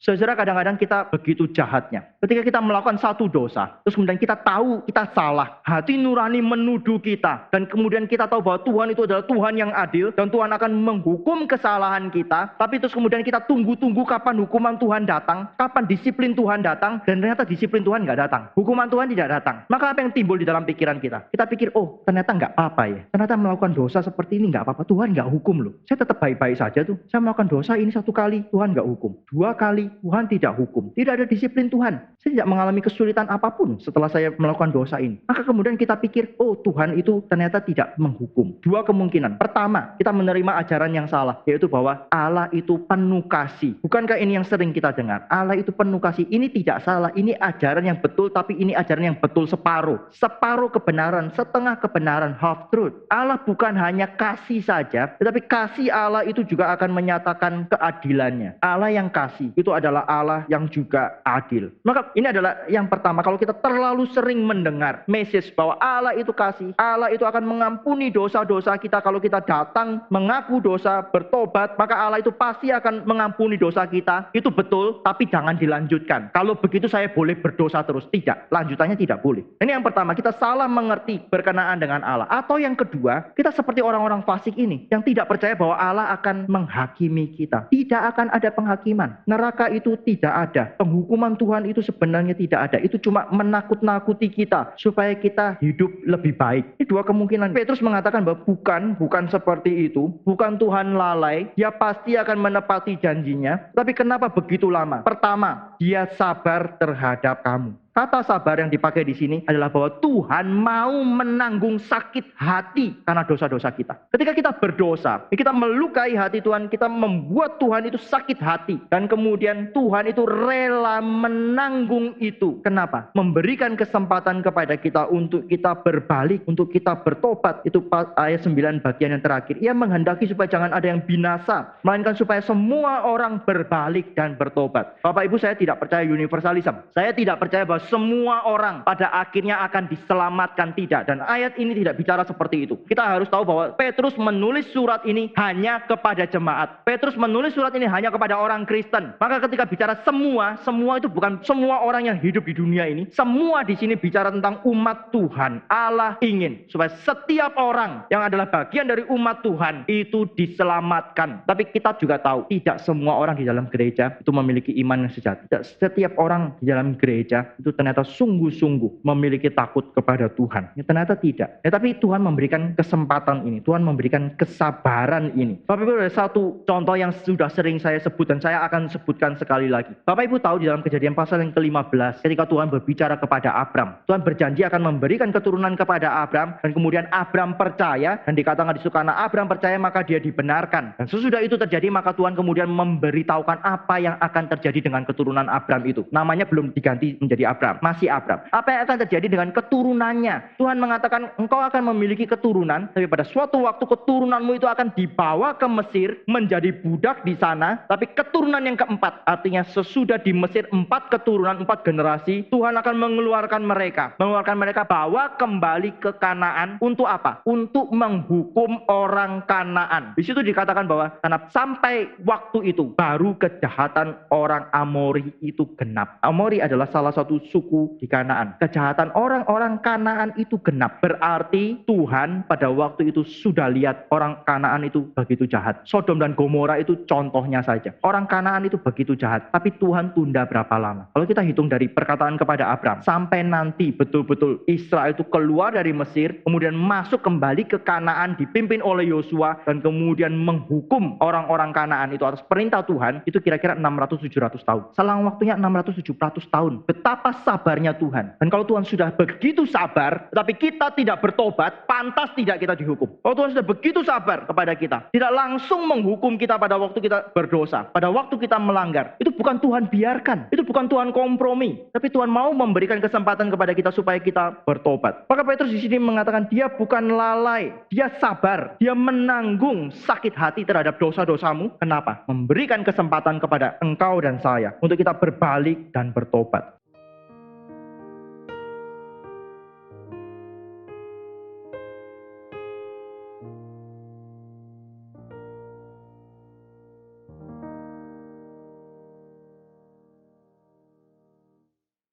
Saudara, kadang-kadang kita begitu jahatnya. Ketika kita melakukan satu dosa, terus kemudian kita tahu kita salah, hati nurani menuduh kita, dan kemudian kita tahu bahwa Tuhan itu adalah Tuhan yang adil, dan Tuhan akan menghukum kesalahan kita, tapi terus kemudian kita tunggu-tunggu kapan hukuman Tuhan datang, kapan disiplin Tuhan datang, dan ternyata disiplin Tuhan nggak datang. Hukuman Tuhan tidak datang. Maka apa yang timbul di dalam pikiran kita? Kita pikir, oh ternyata nggak apa-apa ya. Ternyata melakukan dosa seperti ini nggak apa-apa. Tuhan nggak hukum loh. Saya tetap baik-baik saja tuh. Saya melakukan dosa ini 1 kali, Tuhan nggak hukum. 2 kali, Tuhan tidak hukum. Tidak ada disiplin Tuhan. Saya tidak mengalami kesulitan apapun setelah saya melakukan dosa ini. Maka kemudian kita pikir, oh Tuhan itu ternyata tidak menghukum. 2 kemungkinan. Pertama, kita menerima ajaran yang salah, yaitu bahwa Allah itu penuh kasih. Bukankah ini yang sering kita dengar? Allah itu penuh kasih. Ini tidak salah. Ini ajaran yang betul, tapi ini ajaran yang betul separuh. Separuh kebenaran, setengah kebenaran, half truth. Allah bukan hanya kasih saja, tetapi kasih Allah itu juga akan menyatakan keadilannya. Allah yang kasih itu adalah Allah yang juga adil. Maka ini adalah yang pertama, kalau kita terlalu sering mendengar message bahwa Allah itu kasih, Allah itu akan mengampuni dosa-dosa kita kalau kita datang mengaku dosa, bertobat, maka Allah itu pasti akan mengampuni dosa kita. Itu betul, tapi jangan dilanjutkan. Kalau begitu saya boleh berdosa terus. Tidak, lanjutannya tidak boleh. Ini yang pertama, kita salah mengerti berkenaan dengan Allah. Atau yang kedua, kita seperti orang-orang fasik ini yang tidak percaya bahwa Allah akan menghakimi kita. Tidak akan ada penghakiman. Neraka itu tidak ada. Penghukuman Tuhan itu sebenarnya tidak ada. Itu cuma menakut-nakuti kita supaya kita hidup lebih baik. Ini 2 kemungkinan. Petrus mengatakan bahwa bukan seperti itu. Bukan Tuhan lalai. Dia pasti akan menepati janjinya. Tapi kenapa begitu lama? Pertama, dia sabar terhadap kamu. Kata sabar yang dipakai di sini adalah bahwa Tuhan mau menanggung sakit hati karena dosa-dosa kita. Ketika kita berdosa, kita melukai hati Tuhan, kita membuat Tuhan itu sakit hati. Dan kemudian Tuhan itu rela menanggung itu. Kenapa? Memberikan kesempatan kepada kita untuk kita berbalik, untuk kita bertobat. Itu ayat 9 bagian yang terakhir. Ia menghendaki supaya jangan ada yang binasa, melainkan supaya semua orang berbalik dan bertobat. Bapak Ibu, saya tidak percaya universalism. Saya tidak percaya bahwa semua orang pada akhirnya akan diselamatkan, tidak. Dan ayat ini tidak bicara seperti itu. Kita harus tahu bahwa Petrus menulis surat ini hanya kepada jemaat. Petrus menulis surat ini hanya kepada orang Kristen. Maka ketika bicara semua itu bukan semua orang yang hidup di dunia ini. Semua di sini bicara tentang umat Tuhan. Allah ingin supaya setiap orang yang adalah bagian dari umat Tuhan itu diselamatkan. Tapi kita juga tahu tidak semua orang di dalam gereja itu memiliki iman yang sejati. Tidak setiap orang di dalam gereja itu ternyata sungguh-sungguh memiliki takut kepada Tuhan. Ya, ternyata tidak. Ya, tapi Tuhan memberikan kesempatan ini. Tuhan memberikan kesabaran ini. Bapak Ibu, ada satu contoh yang sudah sering saya sebut dan saya akan sebutkan sekali lagi. Bapak Ibu tahu di dalam Kejadian pasal yang ke-15 ketika Tuhan berbicara kepada Abram. Tuhan berjanji akan memberikan keturunan kepada Abram dan kemudian Abram percaya dan dikatakan di situ karena Abram percaya maka dia dibenarkan. Dan sesudah itu terjadi maka Tuhan kemudian memberitahukan apa yang akan terjadi dengan keturunan Abram itu. Namanya belum diganti menjadi Abram. Masih Abram. Apa yang akan terjadi dengan keturunannya? Tuhan mengatakan engkau akan memiliki keturunan, tapi pada suatu waktu keturunanmu itu akan dibawa ke Mesir menjadi budak di sana. Tapi keturunan yang keempat, artinya sesudah di Mesir 4 keturunan, 4 generasi, Tuhan akan mengeluarkan mereka bawa kembali ke Kanaan. Untuk apa? Untuk menghukum orang Kanaan. Di situ dikatakan bahwa karena sampai waktu itu baru kejahatan orang Amori itu genap. Amori adalah salah satu suku di Kanaan. Kejahatan orang-orang Kanaan itu genap. Berarti Tuhan pada waktu itu sudah lihat orang Kanaan itu begitu jahat. Sodom dan Gomora itu contohnya saja. Orang Kanaan itu begitu jahat. Tapi Tuhan tunda berapa lama? Kalau kita hitung dari perkataan kepada Abram, sampai nanti betul-betul Israel itu keluar dari Mesir, kemudian masuk kembali ke Kanaan dipimpin oleh Yosua, dan kemudian menghukum orang-orang Kanaan itu atas perintah Tuhan, itu kira-kira 600-700 tahun. Selang waktunya 600-700 tahun. Betapa sabarnya Tuhan. Dan kalau Tuhan sudah begitu sabar, tetapi kita tidak bertobat, pantas tidak kita dihukum. Kalau Tuhan sudah begitu sabar kepada kita, tidak langsung menghukum kita pada waktu kita berdosa, pada waktu kita melanggar, itu bukan Tuhan biarkan, itu bukan Tuhan kompromi, tapi Tuhan mau memberikan kesempatan kepada kita supaya kita bertobat. Maka Petrus di sini mengatakan dia bukan lalai, dia sabar, dia menanggung sakit hati terhadap dosa-dosamu. Kenapa? Memberikan kesempatan kepada engkau dan saya untuk kita berbalik dan bertobat.